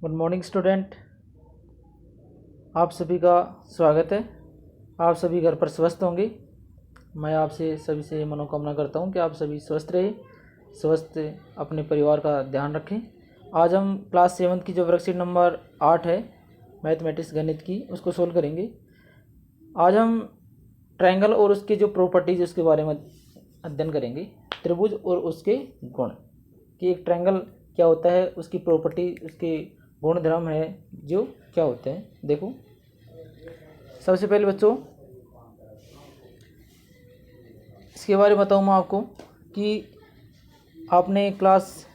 Good morning student. आप सभी का स्वागत है। आप सभी घर पर स्वस्थ होंगे। मैं आपसे सभी से मनोकामना करता हूं कि आप सभी स्वस्थ रहें, स्वस्थ अपने परिवार का ध्यान रखें। आज हम क्लास 7 की जो वर्कशीट नंबर 8 है मैथमेटिक्स गणित की, उसको सोल्व करेंगे। आज हम ट्रायंगल और उसके जो प्रॉपर्टीज उसके बारे में अध्ययन करेंगे। त्रिभुज और उसके गुण, कि एक ट्रायंगल क्या होता है, उसकी प्रॉपर्टी, उसके गुण धर्म है जो क्या होते हैं। देखो, सबसे पहले बच्चों इसके बारे में बताऊँ मैं आपको कि आपने क्लास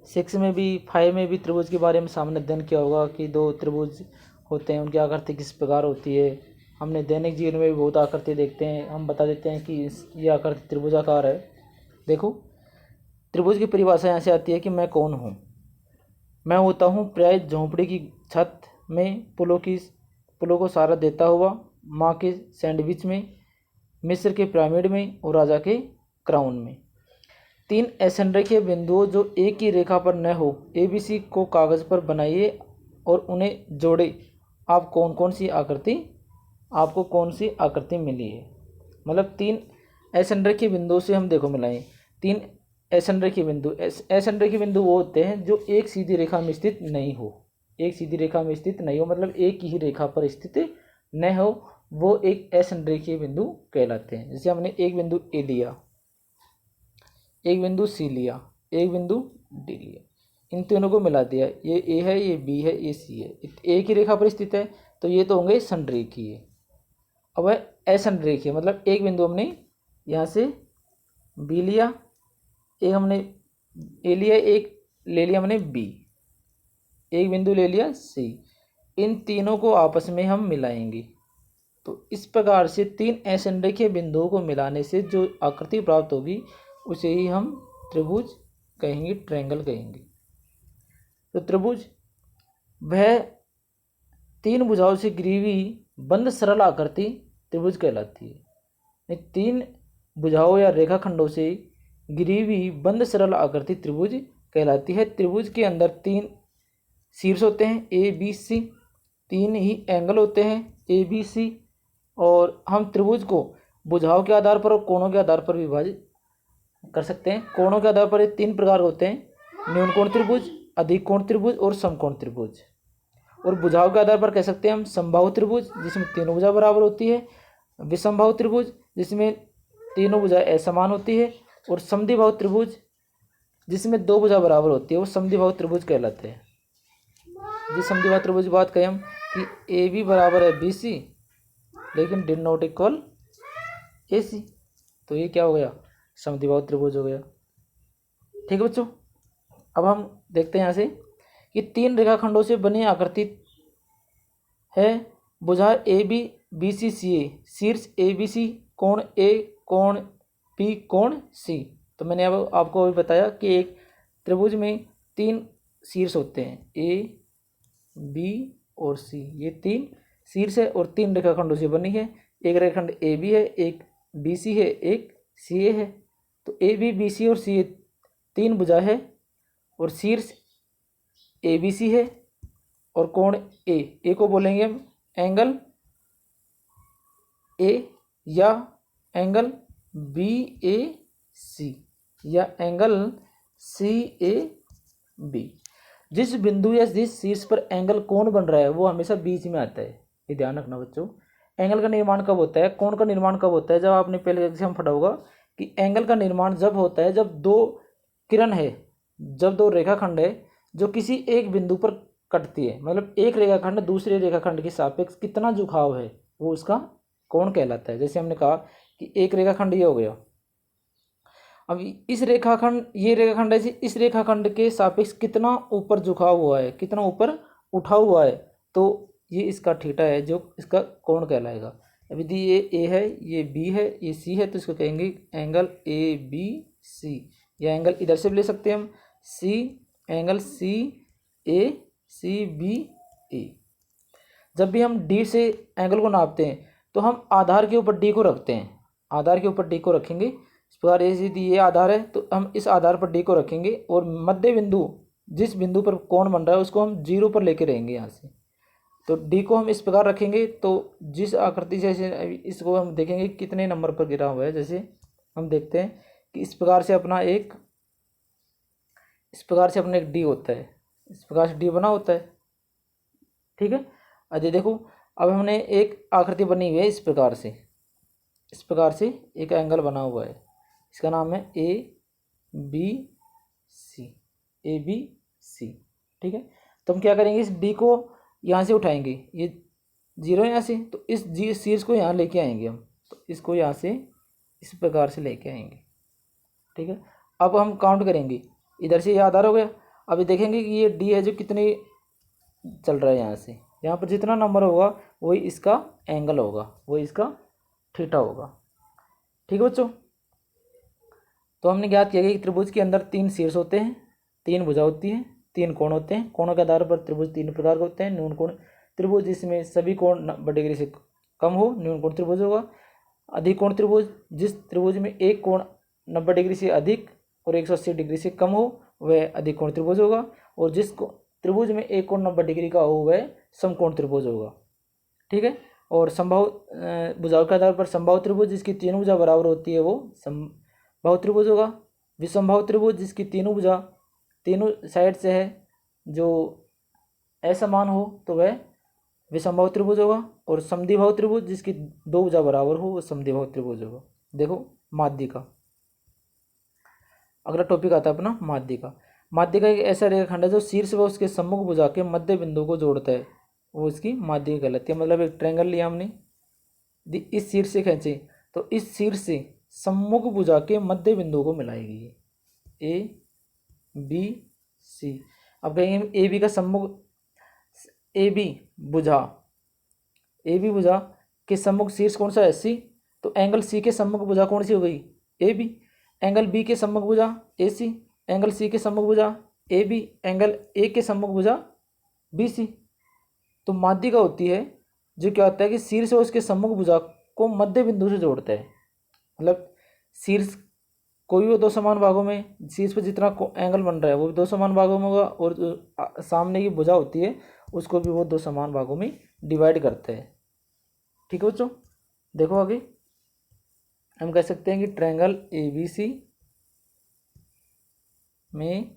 6 में भी 5 में भी त्रिभुज के बारे में सामने अध्ययन किया होगा कि दो त्रिभुज होते हैं, उनकी आकृति किस प्रकार होती है। हमने दैनिक जीवन में भी बहुत आकृति देखते हैं, हम बता देते हैं कि ये आकृति त्रिभुजाकार है। देखो, त्रिभुज की परिभाषा यहाँ से आती है कि मैं कौन हूँ। मैं होता हूँ प्राय झोंपड़ी की छत में पुलों को सहारा देता हुआ, माँ के सैंडविच में, मिस्र के पिरामिड में और राजा के क्राउन में। 3 असंरेखीय बिंदुओं जो एक ही रेखा पर न हो, ABC को कागज़ पर बनाइए और उन्हें जोड़े। आपको कौन सी आकृति मिली है। मतलब 3 असंरेखीय बिंदुओं से हम देखो मिलाएं। 3 असंरेखीय बिंदु वो होते हैं जो एक सीधी रेखा में स्थित नहीं हो। एक सीधी रेखा में स्थित नहीं हो मतलब एक ही रेखा पर स्थित न हो, वो एक असंरेखीय बिंदु कहलाते हैं। जैसे हमने एक बिंदु ए लिया, एक बिंदु सी लिया, एक बिंदु डी लिया, इन तीनों को मिला दिया, ये ए है, ये बी है, ये सी है, एक ही रेखा पर स्थित है, तो ये तो होंगे संरेखीय। अब है असंरेखीय, मतलब एक बिंदु हमने यहाँ से बी लिया, एक हमने ए लिया, एक ले लिया हमने बी, एक बिंदु ले लिया सी, इन तीनों को आपस में हम मिलाएंगे। तो इस प्रकार से 3 असंरेखीय बिंदुओं को मिलाने से जो आकृति प्राप्त होगी उसे ही हम त्रिभुज कहेंगे, ट्रायंगल कहेंगे। तो त्रिभुज वह 3 भुजाओं से घिरी हुई बंद सरल आकृति त्रिभुज कहलाती है। 3 भुजाओं या रेखाखंडों से घिरी हुई बंद सरल आकृति त्रिभुज कहलाती है। त्रिभुज के अंदर 3 शीर्ष होते हैं ABC, 3 ही एंगल होते हैं ABC, और हम त्रिभुज को भुजाओं के आधार पर और कोणों के आधार पर विभाजित कर सकते हैं। कोणों के आधार पर ये 3 प्रकार होते हैं: न्यून कोण त्रिभुज, अधिक कोण त्रिभुज और समकोण त्रिभुज। और भुजाओं के आधार पर कह सकते हैं हम समबाहु त्रिभुज, जिसमें तीनों भुजा बराबर होती है, विषमबाहु त्रिभुज जिसमें तीनों भुजा असमान होती है, और समद्विबाहु त्रिभुज जिसमें 2 भुजा बराबर होती है, वो समद्विबाहु त्रिभुज कहलाते हैं। जिस समद्विबाहु त्रिभुज की बात करें हम कि AB बराबर है BC लेकिन डिड नॉट इक्वल AC, तो ये क्या हो गया, समद्विबाहु त्रिभुज हो गया। ठीक है बच्चों, अब हम देखते हैं यहाँ से कि 3 रेखाखंडों से बनी आकृति है। भुजा AB BC CA, शीर्ष ABC, कोण A, कोण B, कोण C। तो मैंने अब आपको अभी बताया कि एक त्रिभुज में 3 शीर्ष होते हैं A, B और C। ये 3 शीर्ष है और 3 रेखाखंडों से बनी है। एक रेखाखंड AB है, एक BC है, एक CA है। तो AB, BC और CA 3 भुजा है, और शीर्ष ABC है और कोण A को बोलेंगे हम एंगल A या एंगल BAC या एंगल CAB। जिस बिंदु या जिस शीर्ष पर एंगल कोण बन रहा है वो हमेशा बीच में आता है, ये ध्यान रखना बच्चों। एंगल का निर्माण कब होता है, कोण का निर्माण कब होता है, जब आपने पहले एग्जाम पढ़ा होगा कि एंगल का निर्माण जब होता है जब 2 किरण है, जब 2 रेखाखंड है जो किसी एक बिंदु पर कटती है, मतलब एक रेखाखंड दूसरे रेखाखंड के सापेक्ष कितना झुकाव है वो उसका कोण कहलाता है। जैसे हमने कहा कि एक रेखाखंड ये हो गया, अब इस रेखाखंड, ये रेखाखंड है, इस रेखाखंड के सापेक्ष कितना ऊपर झुकाव हुआ है, कितना ऊपर उठा हुआ है, तो ये इसका थीटा है जो इसका कोण कहलाएगा। अब यदि ये A है, ये B है, ये C है, तो इसको कहेंगे एंगल ABC, या एंगल इधर से भी ले सकते हैं हम C, एंगल CACBA। जब भी हम D से एंगल को नापते हैं तो हम आधार के ऊपर D को रखते हैं, आधार के ऊपर D को रखेंगे। इस प्रकार यदि ये आधार है तो हम इस आधार पर D को रखेंगे, और मध्य बिंदु जिस बिंदु पर कोण बन रहा है उसको हम 0 पर लेके रहेंगे यहाँ से। तो डी को हम इस प्रकार रखेंगे, तो जिस आकृति से इसको हम देखेंगे कितने नंबर पर गिरा हुआ है। जैसे हम देखते हैं कि इस प्रकार से अपना एक डी होता है, इस प्रकार से डी बना होता है, ठीक है। अजय देखो, अब हमने एक आकृति बनी हुई है इस प्रकार से एक एंगल बना हुआ है, इसका नाम है ए बी सी, ठीक है। तो हम क्या करेंगे, इस डी को यहाँ से उठाएंगे, ये 0 यहाँ से, तो इस शीर्ष को यहाँ लेके आएंगे हम, तो इसको यहाँ से इस प्रकार से लेके आएंगे, ठीक है। अब हम काउंट करेंगे, इधर से ये आधार हो गया। अभी देखेंगे कि ये डी है जो कितनी चल रहा है, यहाँ पर जितना नंबर होगा वही इसका एंगल होगा, वही इसका थीटा होगा, ठीक है बच्चों। तो हमने ज्ञात किया कि त्रिभुज के अंदर 3 शीर्ष होते हैं, 3 भुजा होती है, 3 कोण होते हैं। कोणों के आधार पर त्रिभुज 3 प्रकार के होते हैं। न्यून कोण त्रिभुज, जिसमें सभी कोण 90 डिग्री से कम हो, न्यून कोण त्रिभुज होगा। अधिक कोण त्रिभुज, जिस त्रिभुज में एक कोण 90 डिग्री से अधिक और 180 डिग्री से कम हो, वह अधिक कोण त्रिभुज होगा। और जिस त्रिभुज में एक कोण 90 डिग्री का हो, वह समकोण त्रिभुज होगा, ठीक है। और समबाहु भुजाओं के आधार पर समबाहु त्रिभुज, जिसकी तीनों भुजा बराबर होती है, वो समबाहु त्रिभुज होगा। विषमबाहु त्रिभुज, जिसकी तीनों भुजा तीनों साइड से है जो असमान हो, तो वह विषमबाहु त्रिभुज होगा। और समद्विबाहु त्रिभुज, जिसकी 2 भुजा बराबर हो, वो समद्विबाहु त्रिभुज होगा। देखो माध्यिका, अगला टॉपिक आता है अपना माध्यिका। माध्यिका एक ऐसा रेखाखंड है जो शीर्ष व उसके सम्मुख भुजा के मध्य बिंदु को जोड़ता है, वो इसकी माध्यिका कहलाती है। मतलब एक ट्रायंगल लिया हमने, इस शीर्ष से खींचे तो इस शीर्ष से सम्मुख भुजा के मध्य बिंदु को मिलाएगी, ए बी सी। अब कहेंगे ए बी का सम्मुख, ए बी भुजा के सम्मुख शीर्ष कौन सा है, सी। तो एंगल सी के सम्मुख भुजा कौन सी हो गई, ए बी। एंगल बी के सम्मुख भुजा ए सी, एंगल सी के सम्मुख भुजा ए बी, एंगल ए के सम्मुख भुजा बी सी। तो माध्यिका होती है जो क्या होता है कि शीर्ष और उसके सम्मुख भुजा को मध्य बिंदु से जोड़ता है। मतलब शीर्ष कोई भी 2 समान भागों में, शीर्ष पर जितना एंगल बन रहा है वो भी 2 समान भागों में होगा, और जो सामने की भुजा होती है उसको भी वो 2 समान भागों में डिवाइड करते हैं, ठीक है बच्चों। देखो आगे हम कह सकते हैं कि ट्रायंगल ए बी सी में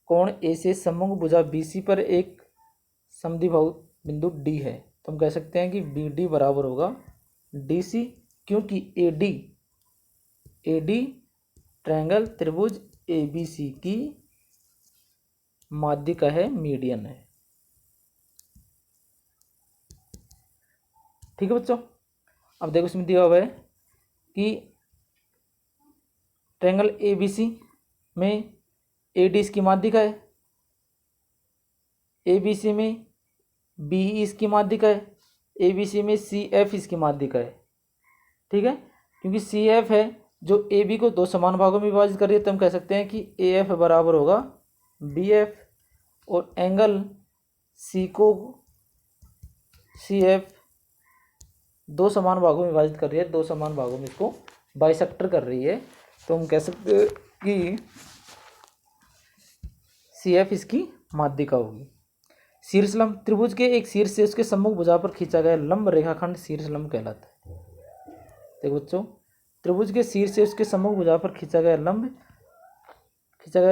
कोण ए से सम्मुख भुजा बी सी पर एक समद्विबाहु बिंदु डी है, तो हम कह सकते हैं कि बी डी बराबर होगा डी सी, क्योंकि ए डी ट्रायंगल त्रिभुज ए बी सी की माध्यिका है, मीडियन है, ठीक है बच्चों। अब देखो इसमें दिया हुआ है कि ट्रायंगल ए बी सी में ए डी इसकी माध्यिका है, ए बी सी में बी इसकी माध्यिका है, ए बी सी में सी एफ इसकी माध्यिका है, ठीक है। क्योंकि सी एफ है जो ए बी को 2 समान भागों में विभाजित कर रही है, तो हम कह सकते हैं कि ए एफ बराबर होगा बी एफ। और एंगल सी को सी एफ 2 समान भागों में विभाजित कर रही है, 2 समान भागों में इसको बाइसेक्टर कर रही है, तो हम कह सकते हैं कि सी एफ इसकी माध्यिका होगी। शीर्ष लंब त्रिभुज के एक शीर्ष से उसके सम्मुख भुजा पर खींचा गया लंब रेखाखंड शीर्ष लंब कहलाता है। देखो बच्चों, त्रिभुज के शीर्ष से उसके सम्मुख भुजा पर खींचा गया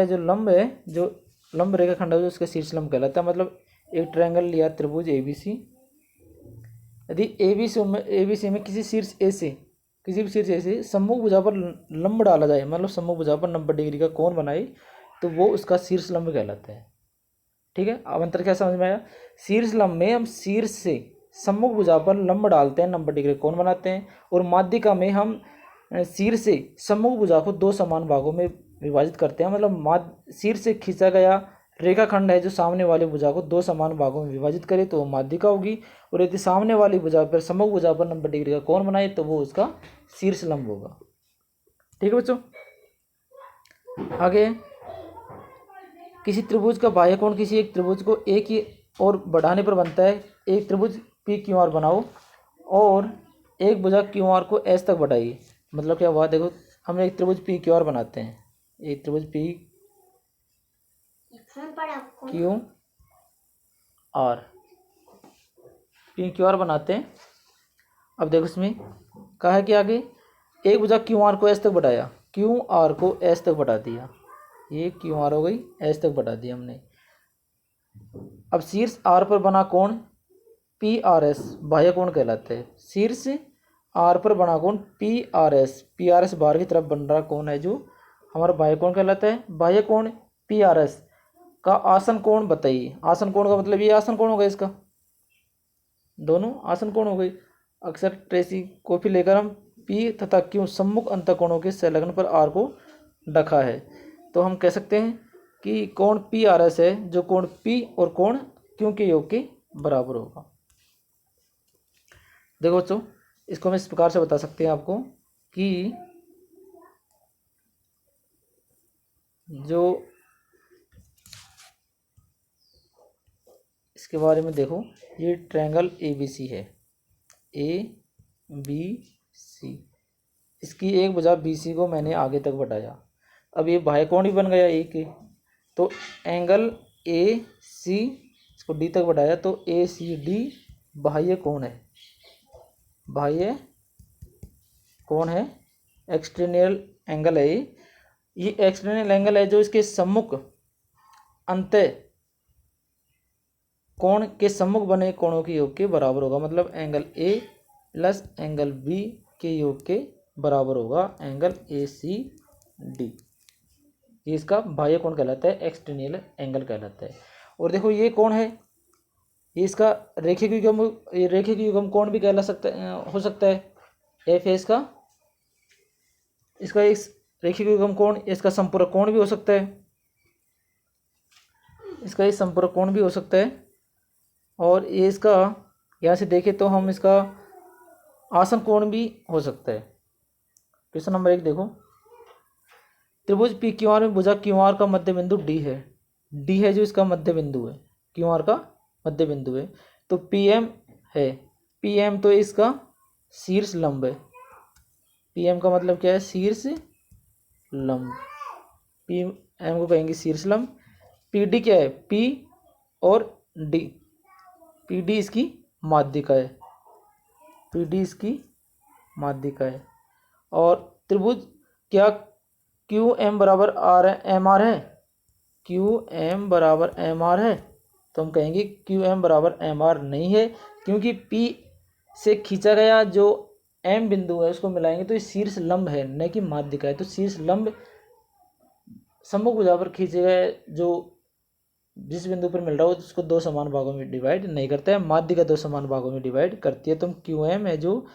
जो लंब है, जो लंब रेखाखंड है, जो उसका शीर्ष लंब कहलाता है। मतलब एक ट्रायंगल लिया त्रिभुज ए बी सी, यदि ए बी सी में किसी शीर्ष ए से, किसी भी शीर्ष ए से सम्मुख भुजा पर लंब डाला जाए, मतलब सम्मुख भुजा पर 90 डिग्री का कोण बनाए, तो वो उसका शीर्ष लंब कहलाता है, ठीक है। अब अंतर क्या समझ में आया। शीर्ष लंब में हम शीर्ष से सम्मुख भुजा पर लंब डालते हैं, 90 डिग्री कोण बनाते हैं। और माध्यिका में हम शीर्ष से सम्मुख भुजा को 2 समान भागों में विभाजित करते हैं। मतलब शीर्ष से खींचा गया रेखाखंड है जो सामने वाली भुजा को 2 समान भागों में विभाजित करे, तो वो माध्यिका होगी। और यदि सामने वाली भुजा पर, सम्मुख भुजा पर 90 डिग्री का कोण बनाए, तो वो उसका शीर्ष लंब होगा, ठीक है बच्चों। आगे, किसी त्रिभुज का बाह्य कोण किसी एक त्रिभुज को एक ही और बढ़ाने पर बनता है। एक त्रिभुज पी क्यू आर बनाओ और एक भुजा क्यू आर को एस तक बढ़ाइए। मतलब क्या हुआ, देखो हम एक त्रिभुज पी क्यू आर बनाते हैं, एक त्रिभुज P Q R, P Q R बनाते हैं। अब देखो इसमें कहा है कि आगे एक भुजा क्यू आर को एस तक बढ़ाया, क्यू आर को एस तक बढ़ा दिया, ये क्यू आर हो गई एस तक बढ़ा दिया हमने। अब शीर्ष आर पर बना कोण पी आर एस बाह्य कोण कहलाता है। शीर्ष आर पर बना कोण पी आर एस बाहर की तरफ बन रहा कोण है जो हमारा बाह्य कोण कहलाता है। बाह्य कोण पी आर एस का आसन कोण बताइए। आसन कोण का मतलब ये आसन कोण हो गया, इसका दोनों आसन कोण हो गई। अक्सर ट्रेसी कॉफी लेकर हम पी तथा क्यू सम्मुख अंतःकोणों के संलग्न पर आर को ढका है, तो हम कह सकते हैं कि कोण पी आर एस है जो कोण पी और कोण क्यू के योग के बराबर होगा। देखो बच्चों, इसको हम इस प्रकार से बता सकते हैं आपको कि जो इसके बारे में देखो, ये ट्रायंगल ए बी सी है, ए बी सी, इसकी एक भुजा बी सी को मैंने आगे तक बढ़ाया। अब ये बाह्य कोण ही बन गया ए के, तो एंगल ए सी इसको डी तक बढ़ाया, तो ए सी डी बाह्य कोण है, बाह्य कोण है, एक्सटर्नल एंगल है। ये एक्सटर्नल एंगल है जो इसके सम्मुख अंतः कोण के सम्मुख बने कोणों के योग के बराबर होगा। मतलब angle A plus angle B के योग के बराबर होगा एंगल ए सी डी। ये इसका बाह्य कोण कहलाता है, एक्सटर्नल एंगल कहलाता है। और देखो ये कोण है, ये इसका रेखिक युग्म, ये रेखिक युग्म कोण भी कहला सकता है, हो सकता है। एफ है इसका इस रेखिक युग्म कोण, इसका संपूरक कोण भी हो सकता है, इसका ये संपूरक कोण भी हो सकता है। और ये इसका यहाँ से देखें तो हम इसका आसन कोण भी हो सकता है। क्वेश्चन नंबर 1 देखो, त्रिभुज पी क्यू आर में भुजा क्यू आर का मध्य बिंदु डी है। डी है जो इसका मध्य बिंदु है, क्यू आर का मध्य बिंदु है। तो पी एम है, पी एम तो इसका शीर्ष लंब है। पी एम का मतलब क्या है, शीर्ष लंब, पी एम को कहेंगे शीर्ष लंब। पी डी क्या है, पी और डी, पी डी इसकी माध्यिका है, पी डी इसकी माध्यिका है। और त्रिभुज क्या क्यू एम बराबर आर एम आर है, क्यू एम बराबर एम आर है, तो हम कहेंगे क्यू एम बराबर एम आर नहीं है, क्योंकि पी से खींचा गया जो एम बिंदु है उसको मिलाएंगे तो ये शीर्ष लंब है न कि माध्यिका है। तो शीर्ष लंब सम्मुख भुजा पर खींचे गए जो जिस बिंदु पर मिल रहा हो उसको दो समान भागों में डिवाइड नहीं करता है, माध्यिका दो समान भागों में डिवाइड करती है। तो क्यू एम है जो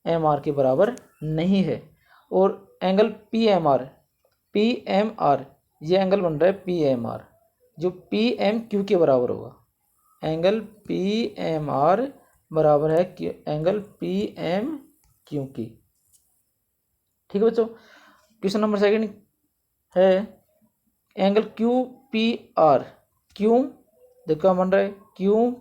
एम आर के बराबर नहीं है। और angle P M R, P M R ये एंगल बन रहा है पी एम आर जो पी एम क्यू के बराबर होगा। एंगल पी एम आर बराबर है एंगल पी एम क्यू की। ठीक है बच्चों, क्वेश्चन नंबर 2 है angle Q P R, Q देखो बन रहा है क्यू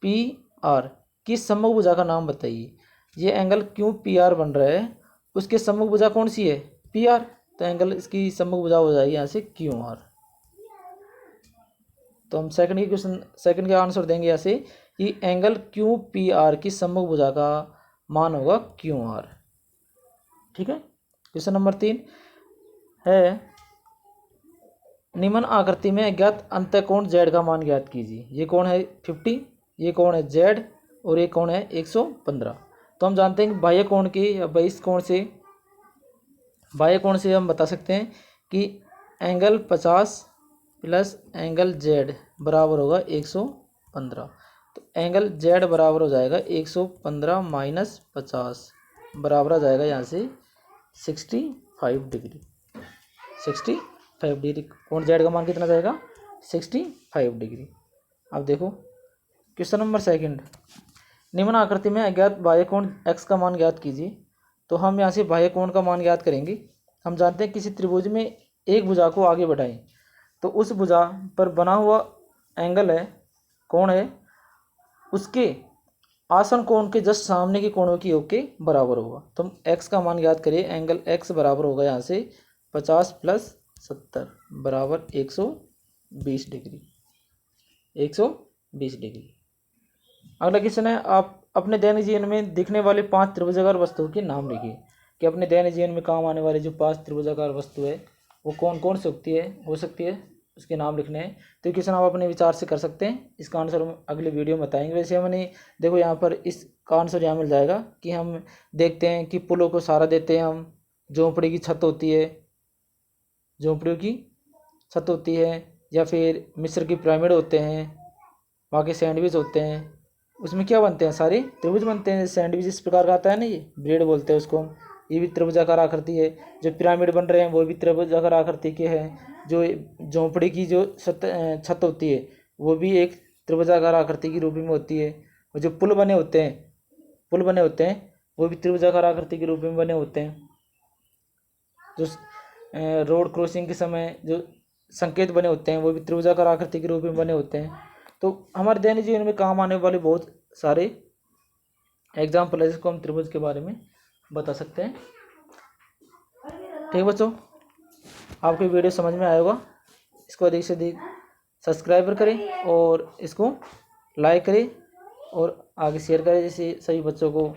पी आर की सम्मुख भुजा का नाम बताइए। ये एंगल क्यू पी आर बन रहा है, उसके सम्मुख भुजा कौन सी है, पी आर, तो एंगल इसकी सम्मुख भुजा हो जाएगी यहाँ से क्यू आर। तो हम सेकंड का आंसर देंगे यहाँ से कि एंगल क्यू पी आर की सम्मुख भुजा का मान होगा क्यू आर। ठीक है, क्वेश्चन नंबर 3 है निम्न आकृति में अज्ञात अंतःकोण जेड का मान ज्ञात कीजिए। ये कोण है 50, ये कोण है जेड और ये कोण है 115। तो हम जानते हैं कि बाह्य कोण की या बाह्य कोण से हम बता सकते हैं कि एंगल 50 प्लस एंगल जेड बराबर होगा 115। तो एंगल जेड बराबर हो जाएगा 115 माइनस 50 बराबर आ जाएगा यहाँ से 65 डिग्री। 65 डिग्री कोण जेड का मान कितना जाएगा, 65 डिग्री। अब देखो क्वेश्चन नंबर 2 निम्न आकृति में अज्ञात बाह्य कोण x का मान ज्ञात कीजिए। तो हम यहाँ से बाह्य कोण का मान ज्ञात करेंगे। हम जानते हैं किसी त्रिभुज में एक भुजा को आगे बढ़ाएं तो उस भुजा पर बना हुआ एंगल है, कोण है, उसके आसन कोण के जस्ट सामने के कोणों के योग के बराबर होगा। तो हम x का मान ज्ञात करिए, एंगल x बराबर होगा यहाँ से 50 प्लस 70 बराबर 120 डिग्री, 120 डिग्री। अगला क्वेश्चन है, आप अपने दैनिक जीवन में दिखने वाले 5 त्रिभुजाकार वस्तुओं के नाम लिखिए। कि अपने दैनिक जीवन में काम आने वाली जो 5 त्रिभुजाकार वस्तु है वो कौन कौन सी हो सकती है, उसके नाम लिखने हैं। तो ये क्वेश्चन आप अपने विचार से कर सकते हैं। इसका आंसर हम अगले वीडियो में बताएंगे। वैसे हमने देखो यहाँ पर इसका आंसर यहाँ मिल जाएगा कि हम देखते हैं कि पुलों को सहारा देते हैं हम, झोंपड़ी की छत होती है, झोंपड़ियों की छत होती है, या फिर मिस्र की पिरामिड होते हैं, वहाँ के सैंडविच होते हैं, उसमें क्या बनते हैं, सारे त्रिभुज बनते हैं। सैंडविच इस प्रकार का आता है ना, ये ब्रेड बोलते हैं उसको हम, ये भी त्रिभुजाकार आकृति है। जो पिरामिड बन रहे हैं वो भी त्रिभुजाकार आकृति के हैं। जो झोंपड़ी की जो छत होती है वो भी एक त्रिभुजाकार आकृति की रूप में होती है। और जो पुल बने होते हैं वो भी त्रिभुजाकार आकृति के रूप में बने होते हैं। जो रोड क्रॉसिंग के समय जो संकेत बने होते हैं वो भी त्रिभुजाकार आकृति के रूप में बने होते हैं। तो हमारे दैनिक जीवन में काम आने वाले बहुत सारे एग्जाम्पल है जिसको हम त्रिभुज के बारे में बता सकते हैं। ठीक बच्चों, आपको वीडियो समझ में आया होगा। इसको अधिक से अधिक सब्सक्राइब करें और इसको लाइक करें और आगे शेयर करें, जिससे सभी बच्चों को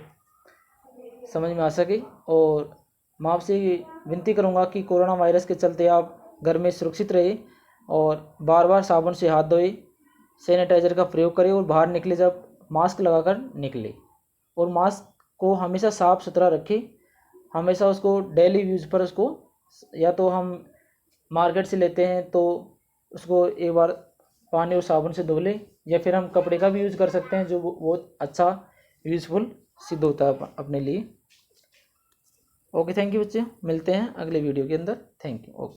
समझ में आ सके। और मैं आपसे विनती करूंगा कि कोरोना वायरस के चलते आप घर में सुरक्षित रहे और बार बार साबुन से हाथ धोए, सैनिटाइज़र का प्रयोग करें और बाहर निकले जब मास्क लगाकर निकले। और मास्क को हमेशा साफ़ सुथरा रखें, हमेशा उसको डेली यूज़ पर उसको, या तो हम मार्केट से लेते हैं तो उसको एक बार पानी और साबुन से धो लें, या फिर हम कपड़े का भी यूज़ कर सकते हैं जो बहुत अच्छा यूज़फुल सिद्ध होता है अपने लिए। ओके, थैंक यू बच्चे, मिलते हैं अगले वीडियो के अंदर। Thank you. ओके।